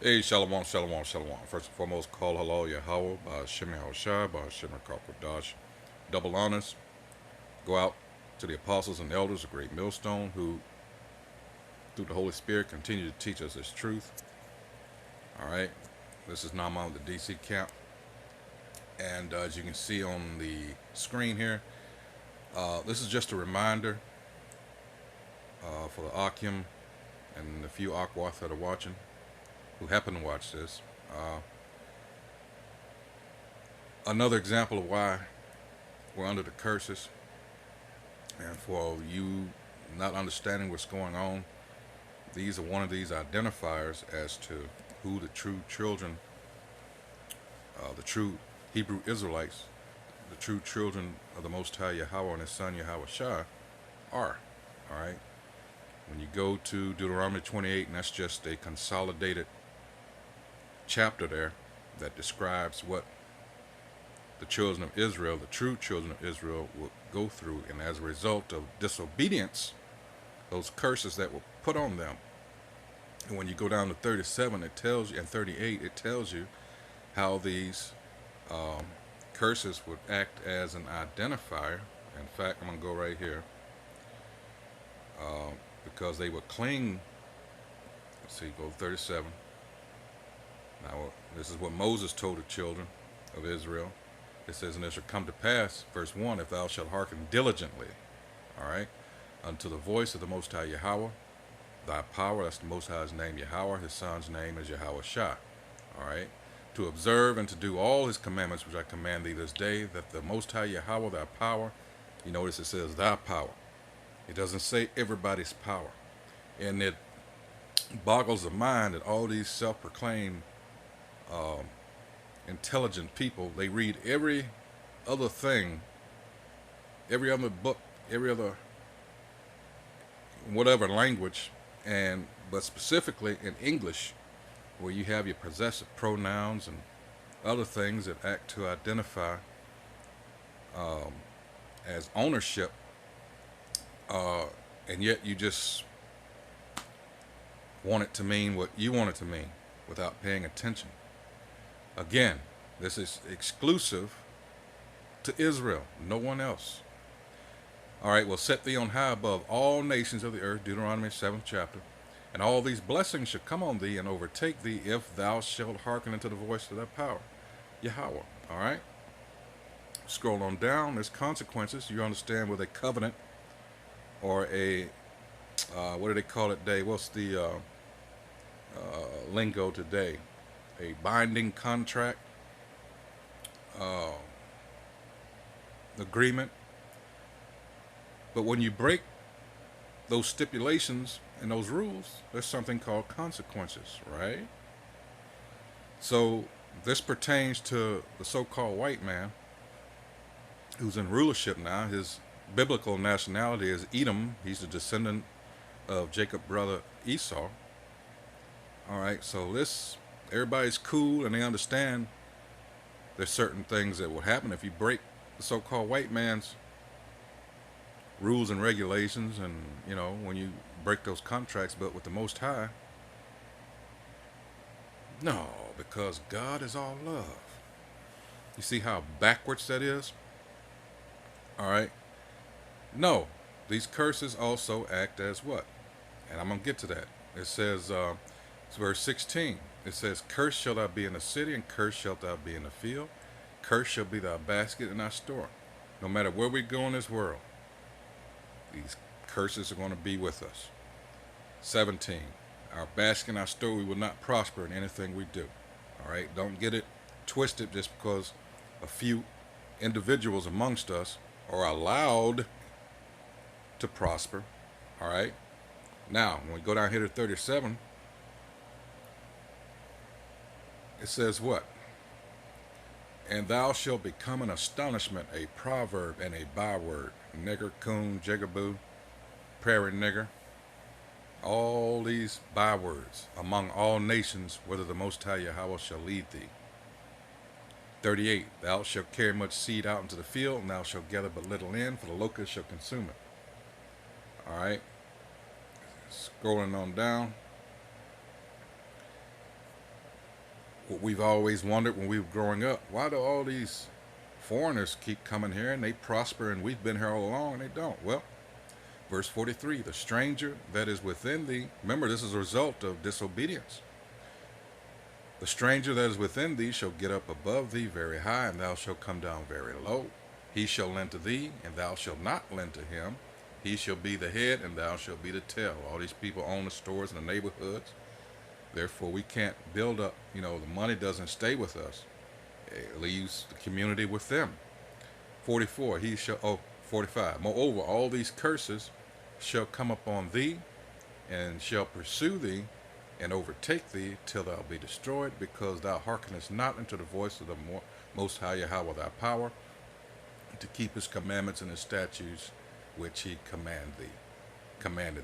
Hey, shalom, shalom, shalom. First and foremost, call halal Yahweh by Shemi Hawashai, by Shemi Dash. Double honors go out to the apostles and elders of Great Millstone who, through the Holy Spirit, continue to teach us this truth. All right, this is Nama of the DC camp. And as you can see on the screen here, this is just a reminder for the Akim and the few Akwath that are watching, who happen to watch this. Another example of why we're under the curses, and for you not understanding what's going on, these are one of these identifiers as to who the true children, the true Hebrew Israelites, the true children of the Most High Yahweh and His Son Yahweh Shai are. All right. When you go to Deuteronomy 28, and that's just a consolidated chapter there that describes what the children of Israel, the true children of Israel, will go through, and as a result of disobedience, those curses that were put on them. And when you go down to 37, it tells you, and 38, it tells you how these curses would act as an identifier. In fact, I'm going to go right here because they would cling. Let's see, go 37. Now, this is what Moses told the children of Israel. It says, and it shall come to pass, verse 1, if thou shalt hearken diligently, all right, unto the voice of the Most High Yahweh, thy power, that's the Most High's name, Yahweh, his son's name is Yahweh Shai, all right, to observe and to do all his commandments which I command thee this day, that the Most High Yahweh, thy power, you notice it says thy power. It doesn't say everybody's power. And it boggles the mind that all these self-proclaimed intelligent people, they read every other thing, every other book, every other whatever language, but specifically in English, where you have your possessive pronouns and other things that act to identify as ownership, and yet you just want it to mean what you want it to mean without paying attention. Again, this is exclusive to Israel, no one else. All right, well, set thee on high above all nations of the earth, Deuteronomy 7th chapter, and all these blessings shall come on thee and overtake thee if thou shalt hearken unto the voice of thy power, Yahweh. All right, scroll on down, there's consequences. You understand with a covenant or a, what do they call it today? What's the lingo today? A binding contract, agreement. But when you break those stipulations and those rules, there's something called consequences, right? So this pertains to the so-called white man who's in rulership now. His biblical nationality is Edom. He's a descendant of Jacob's brother Esau. All right, so everybody's cool and they understand there's certain things that will happen if you break the so-called white man's rules and regulations, and when you break those contracts. But with the Most High, no, because God is all love. You see how backwards that is? All right, no, these curses also act as what? And I'm going to get to that. It says, it's verse 16. It says, cursed shall thou be in the city, and cursed shalt thou be in the field. Cursed shall be thy basket and thy store. No matter where we go in this world, these curses are going to be with us. 17. Our basket and our store, we will not prosper in anything we do. All right, don't get it twisted just because a few individuals amongst us are allowed to prosper. All right. Now, when we go down here to 37, it says what? And thou shalt become an astonishment, a proverb, and a byword. Nigger, coon, jigaboo, prairie nigger. All these bywords among all nations, whether the Most High Yahweh shall lead thee. 38, thou shalt carry much seed out into the field, and thou shalt gather but little in, for the locust shall consume it. All right. Scrolling on down. What we've always wondered when we were growing up, why do all these foreigners keep coming here and they prosper and we've been here all along and they don't? Well, verse 43, the stranger that is within thee, remember this is a result of disobedience. The stranger that is within thee shall get up above thee very high, and thou shalt come down very low. He shall lend to thee, and thou shalt not lend to him. He shall be the head, and thou shalt be the tail. All these people own the stores in the neighborhoods. Therefore, we can't build up, the money doesn't stay with us. It leaves the community with them. 44, 45. Moreover, all these curses shall come upon thee, and shall pursue thee, and overtake thee till thou be destroyed, because thou hearkenest not unto the voice of the Most High Yahweh thy power, to keep his commandments and his statutes which he commanded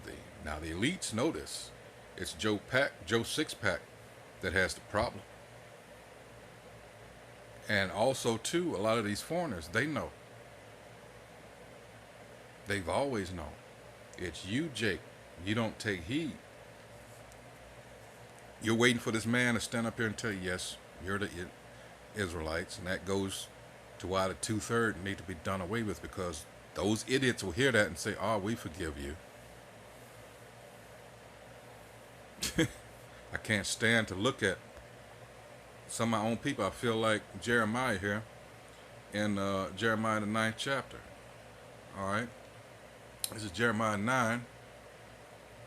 thee. Now the elites know this. It's Joe Sixpack that has the problem. And also too, a lot of these foreigners, they know. They've always known. It's you, Jake. You don't take heed. You're waiting for this man to stand up here and tell you, yes, you're the Israelites, and that goes to why the 2/3 need to be done away with, because those idiots will hear that and say, oh, we forgive you. I can't stand to look at some of my own people. I feel like Jeremiah here in Jeremiah the 9th chapter. All right. This is Jeremiah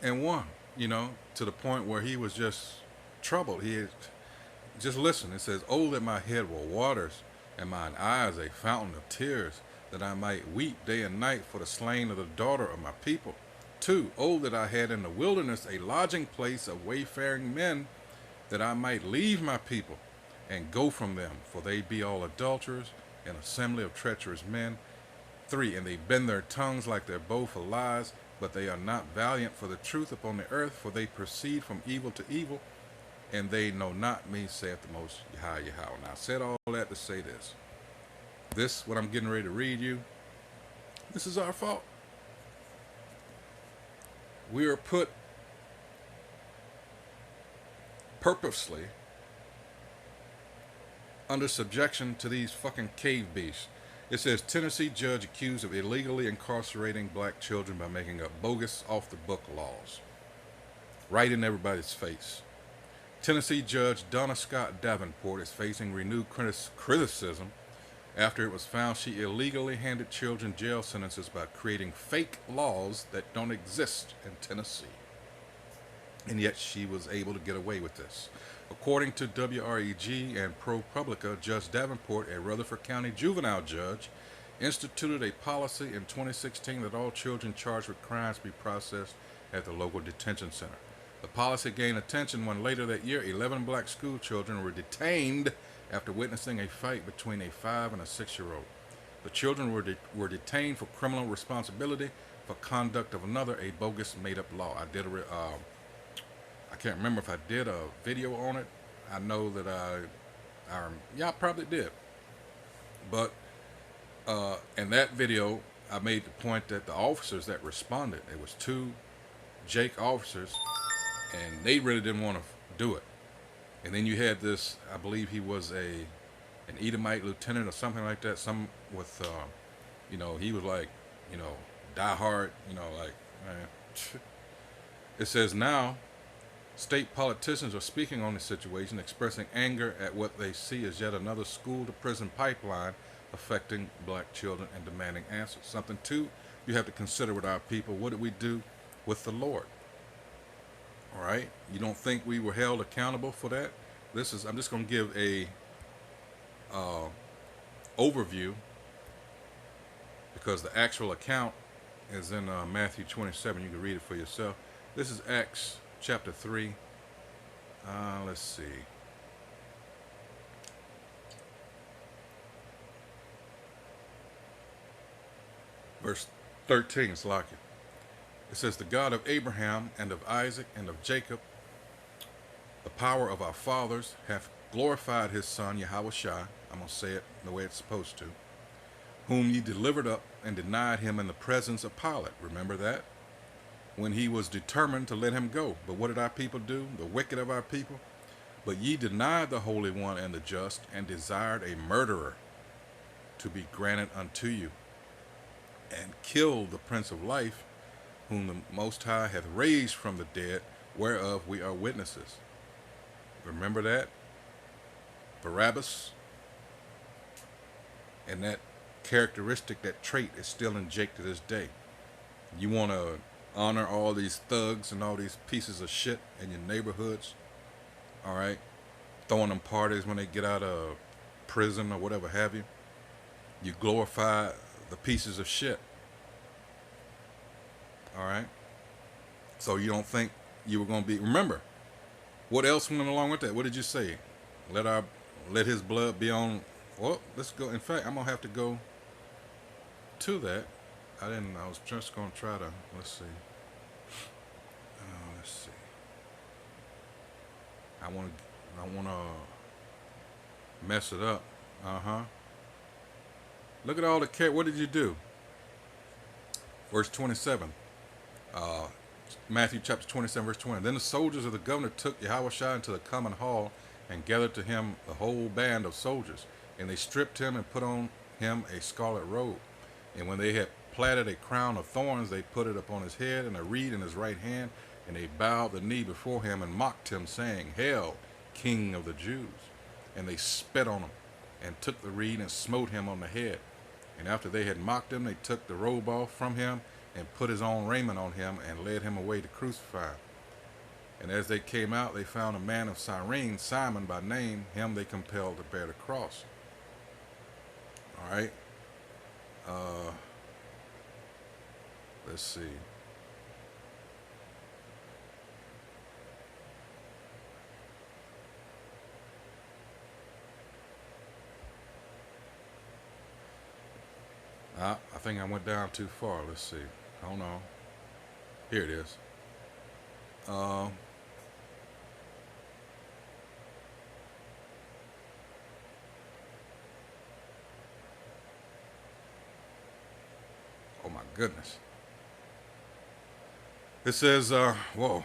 9:1, to the point where he was just troubled. Just listen. It says, oh, that my head were waters, and mine eyes a fountain of tears, that I might weep day and night for the slain of the daughter of my people. 2, oh, that I had in the wilderness a lodging place of wayfaring men, that I might leave my people and go from them, for they be all adulterers, an assembly of treacherous men. 3, and they bend their tongues like their bow for lies, but they are not valiant for the truth upon the earth, for they proceed from evil to evil, and they know not me, saith the Most High Yahweh. Now I said all that to say this. This, what I'm getting ready to read you, this is our fault. We are put purposely under subjection to these fucking cave beasts. It says, Tennessee judge accused of illegally incarcerating black children by making up bogus off-the-book laws. Right in everybody's face. Tennessee Judge Donna Scott Davenport is facing renewed criticism after it was found she illegally handed children jail sentences by creating fake laws that don't exist in Tennessee. And yet she was able to get away with this. According to WREG and ProPublica, Judge Davenport, a Rutherford County juvenile judge, instituted a policy in 2016 that all children charged with crimes be processed at the local detention center. The policy gained attention when later that year, 11 black school children were detained after witnessing a fight between a 5 and a 6-year-old. The children were detained for criminal responsibility for conduct of another, a bogus made-up law. I can't remember if I did a video on it. I know that I probably did. But in that video, I made the point that the officers that responded, it was 2 Jake officers, and they really didn't want to do it. And then you had this, I believe he was an Edomite lieutenant or something like that. Some with, he was like, die hard, man. It says now, state politicians are speaking on the situation, expressing anger at what they see as yet another school-to-prison pipeline affecting black children and demanding answers. Something, too, you have to consider with our people. What did we do with the Lord? All right? You don't think we were held accountable for that? I'm just going to give a overview, because the actual account is in Matthew 27. You can read it for yourself. This is Acts chapter 3. Let's see. Verse 13, it's like it. It says, the God of Abraham and of Isaac and of Jacob, the power of our fathers, hath glorified his son, Yahushua. I'm going to say it the way it's supposed to. Whom ye delivered up and denied him in the presence of Pilate. Remember that? When he was determined to let him go. But what did our people do? The wicked of our people? But ye denied the Holy One and the just, and desired a murderer to be granted unto you, and killed the Prince of Life, whom the Most High hath raised from the dead, whereof we are witnesses. Remember that? Barabbas, and that characteristic, that trait is still in Jake to this day. You want to honor all these thugs and all these pieces of shit in your neighborhoods, all right? Throwing them parties when they get out of prison or whatever have you. You glorify the pieces of shit, all right? So you don't think you were going to be... Remember, what else went along with that? What did you say? Let his blood be on... Well, let's go. In fact, I'm going to have to go to that. I was just going to try to... Let's see. Let's see. I want to mess it up. Look at all the... What did you do? Verse 27. Matthew chapter 27, verse 20. Then the soldiers of the governor took Yahushua into the common hall and gathered to him the whole band of soldiers. And they stripped him and put on him a scarlet robe. And when they had platted a crown of thorns, they put it upon his head and a reed in his right hand. And they bowed the knee before him and mocked him, saying, Hail, King of the Jews. And they spit on him and took the reed and smote him on the head. And after they had mocked him, they took the robe off from him and put his own raiment on him and led him away to crucify him. And as they came out, they found a man of Cyrene, Simon by name. Him they compelled to bear the cross. All right. Let's see. I think I went down too far. Let's see. Hold on. Here it is. Oh my goodness. It says, whoa.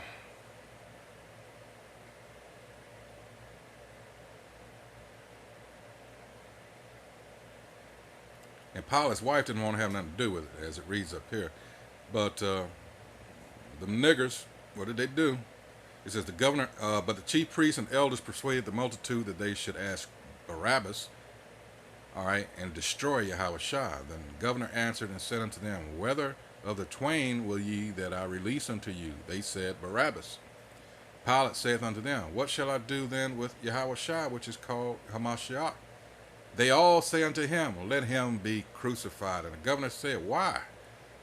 And Pilate's wife didn't want to have nothing to do with it, as it reads up here. But the niggers, what did they do? It says the governor, but the chief priests and elders persuaded the multitude that they should ask Barabbas, all right, and destroy Yahushua. Then the governor answered and said unto them, Whether of the twain will ye that I release unto you? They said, Barabbas. Pilate saith unto them, What shall I do then with Yahushua, which is called Hamashiach? They all say unto him, Let him be crucified. And the governor said, Why?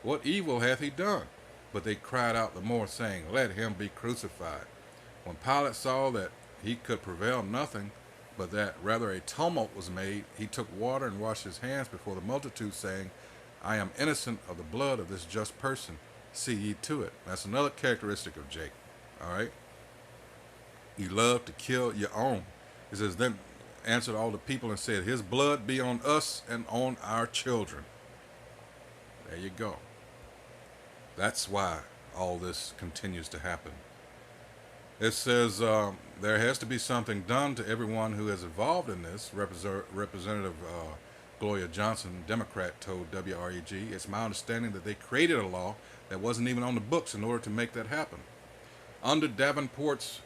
What evil hath he done? But they cried out the more, saying, Let him be crucified. When Pilate saw that he could prevail nothing, but that rather a tumult was made, he took water and washed his hands before the multitude, saying, I am innocent of the blood of this just person. See ye to it. That's another characteristic of Jake. All right? He loved to kill your own. It says, Then answered all the people and said, His blood be on us and on our children. There you go. That's why all this continues to happen. It says there has to be something done to everyone who is involved in this. Representative Gloria Johnson, Democrat, told WREG, It's my understanding that they created a law that wasn't even on the books in order to make that happen. Under Davenport's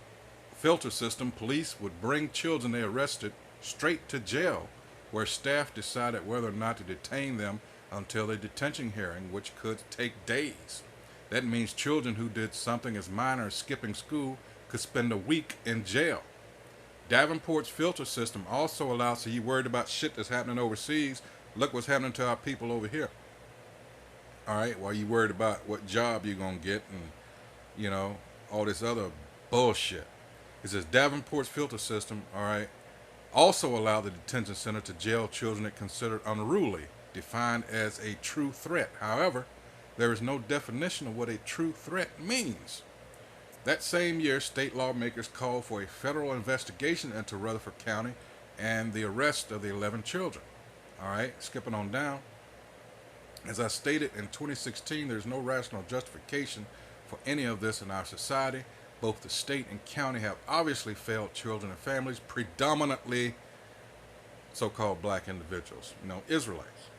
filter system, police would bring children they arrested straight to jail, where staff decided whether or not to detain them until a detention hearing, which could take days. That means children who did something as minor as skipping school could spend a week in jail. Davenport's filter system also allows, so you worried about shit that's happening overseas, look what's happening to our people over here. All right, while you worried about what job you're going to get and, all this other bullshit. It says Davenport's filter system, all right, also allow the detention center to jail children it considered unruly, defined as a true threat. However, there is no definition of what a true threat means. That same year, state lawmakers called for a federal investigation into Rutherford County and the arrest of the 11 children. All right, skipping on down. As I stated in 2016, there's no rational justification for any of this in our society. both the state and county have obviously failed children and families, predominantly so-called black individuals, Israelites.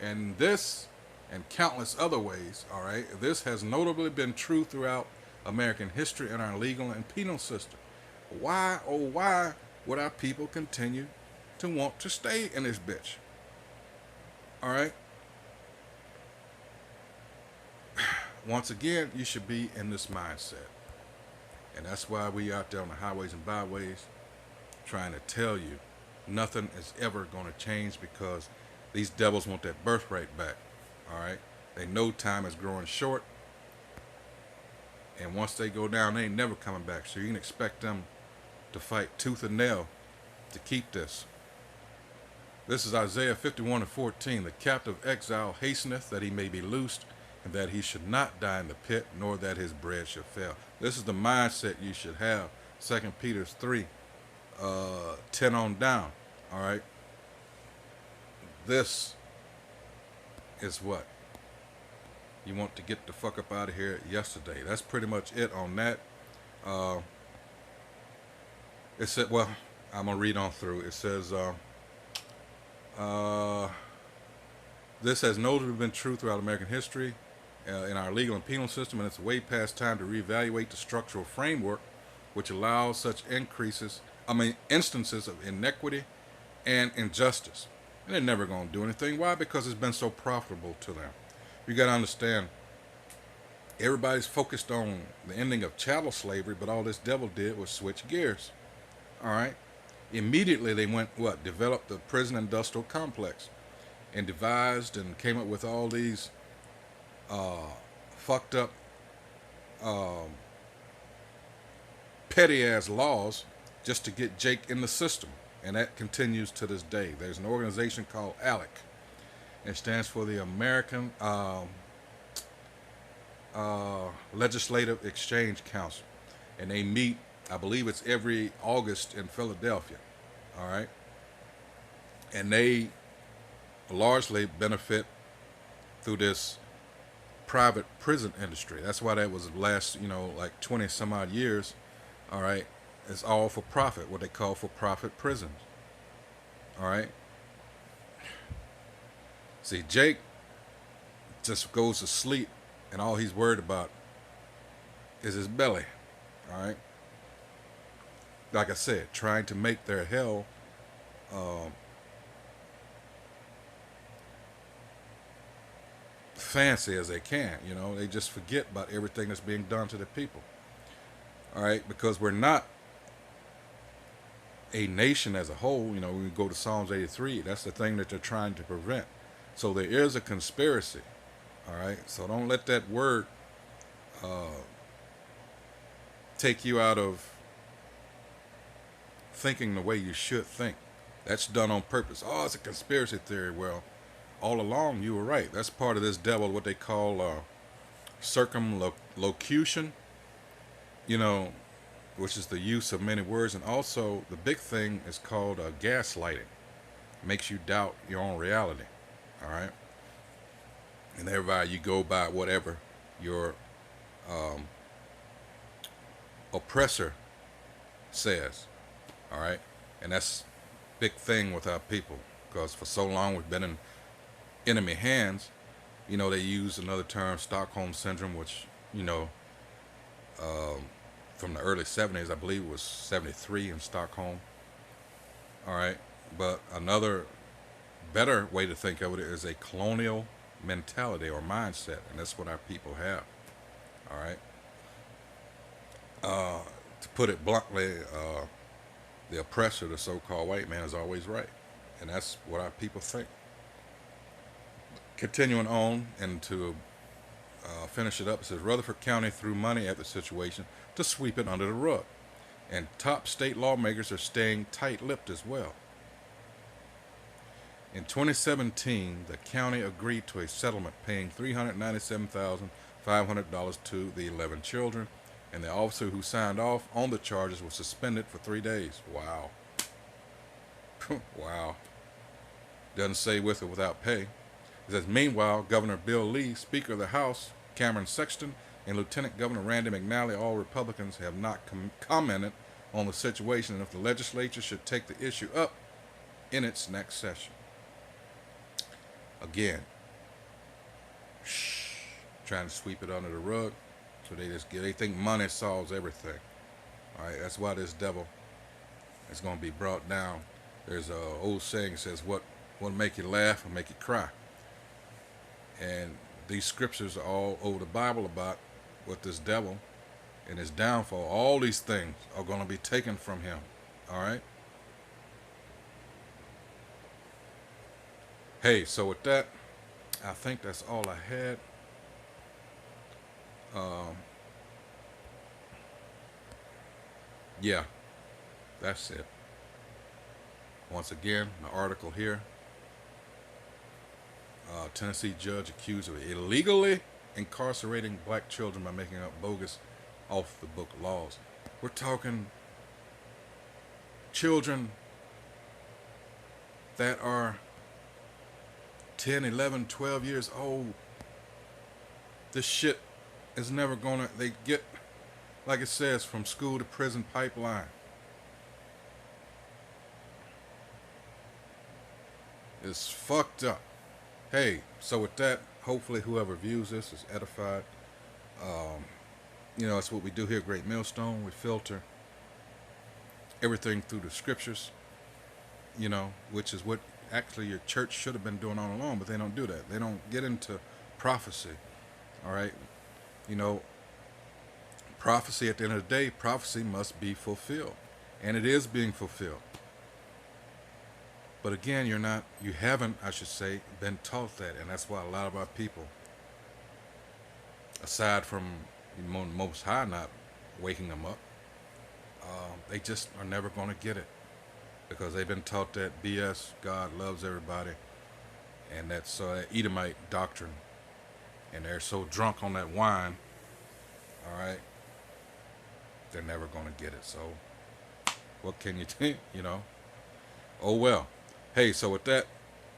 And this and countless other ways, all right, this has notably been true throughout American history and our legal and penal system. Why, oh why, would our people continue to want to stay in this bitch? All right? Once again, you should be in this mindset. And that's why we out there on the highways and byways trying to tell you nothing is ever going to change, because these devils want that birthright back. All right? They know time is growing short. And once they go down, they ain't never coming back. So you can expect them to fight tooth and nail to keep this. This is Isaiah 51:14. The captive exile hasteneth that he may be loosed, and that he should not die in the pit, nor that his bread should fail. This is the mindset you should have. 2 Peter 3, 10 on down. All right. This is what you want to get the fuck up out of here yesterday. That's pretty much it on that. It said, well, I'm gonna read on through. It says, this has notably been true throughout American history, in our legal and penal system, and it's way past time to reevaluate the structural framework which allows such instances of inequity and injustice. And they're never going to do anything. Why? Because it's been so profitable to them. You got to understand, everybody's focused on the ending of chattel slavery, but all this devil did was switch gears. All right? Immediately they went, developed the prison industrial complex and devised and came up with all these fucked up petty ass laws just to get Jake in the system. And that continues to this day. There's an organization called ALEC. It stands for the American Legislative Exchange Council. And they meet, I believe it's every August in Philadelphia. All right? And they largely benefit through this private prison industry. That's why that was the last, like 20 some odd years. All right? It's all for profit, what they call for profit prisons. All right? See, Jake just goes to sleep and all he's worried about is his belly. All right? Like I said, trying to make their hell fancy as they can. They just forget about everything that's being done to the people. All right? Because we're not a nation as a whole. When we go to Psalms 83, that's the thing that they're trying to prevent. So there is a conspiracy. All right? So don't let that word take you out of thinking the way you should think. That's done on purpose. Oh, it's a conspiracy theory. Well, all along you were right. That's part of this devil, what they call circumlocution, which is the use of many words. And also the big thing is called gaslighting. Makes you doubt your own reality. All right? And everybody, you go by whatever your oppressor says. All right? And that's big thing with our people, because for so long we've been in enemy hands. They use another term, Stockholm Syndrome, which, from the early 70s, I believe it was 73 in Stockholm. All right? But another better way to think of it is a colonial mentality or mindset, and that's what our people have. All right? To put it bluntly, the oppressor, the so-called white man, is always right. And that's what our people think. Continuing on, and to finish it up, it says, Rutherford County threw money at the situation to sweep it under the rug. And top state lawmakers are staying tight-lipped as well. In 2017, the county agreed to a settlement paying $397,500 to the 11 children, and the officer who signed off on the charges was suspended for 3 days. Wow. Wow. Doesn't say with or without pay. It says, meanwhile, Governor Bill Lee, Speaker of the House, Cameron Sexton, and Lieutenant Governor Randy McNally, all Republicans, have not commented on the situation and if the legislature should take the issue up in its next session. Again, trying to sweep it under the rug, so they think money solves everything. All right, that's why this devil is going to be brought down. There's an old saying that says, "What will make you laugh or make you cry?" And these scriptures are all over the Bible about what this devil and his downfall. All these things are going to be taken from him. All right. Hey, so with that, I think that's all I had. Um, yeah, that's it. Once again, the article here. Tennessee judge accused of illegally incarcerating black children by making up bogus off the book laws. We're talking children that are 10, 11, 12 years old. This shit is never gonna, they get, like it says, from school to prison pipeline. It's fucked up. Hey, so with that, hopefully whoever views this is edified. It's what we do here at Great Millstone. We filter everything through the scriptures, which is what actually your church should have been doing all along, but they don't do that. They don't get into prophecy. All right. Prophecy, at the end of the day, prophecy must be fulfilled. And it is being fulfilled. But again, you haven't, I should say, been taught that. And that's why a lot of our people, aside from the Most High not waking them up, they just are never going to get it. Because they've been taught that BS, God loves everybody, and that's Edomite doctrine. And they're so drunk on that wine, all right, they're never going to get it. So what can you think, Oh well. Hey, so with that,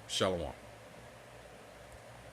shalom.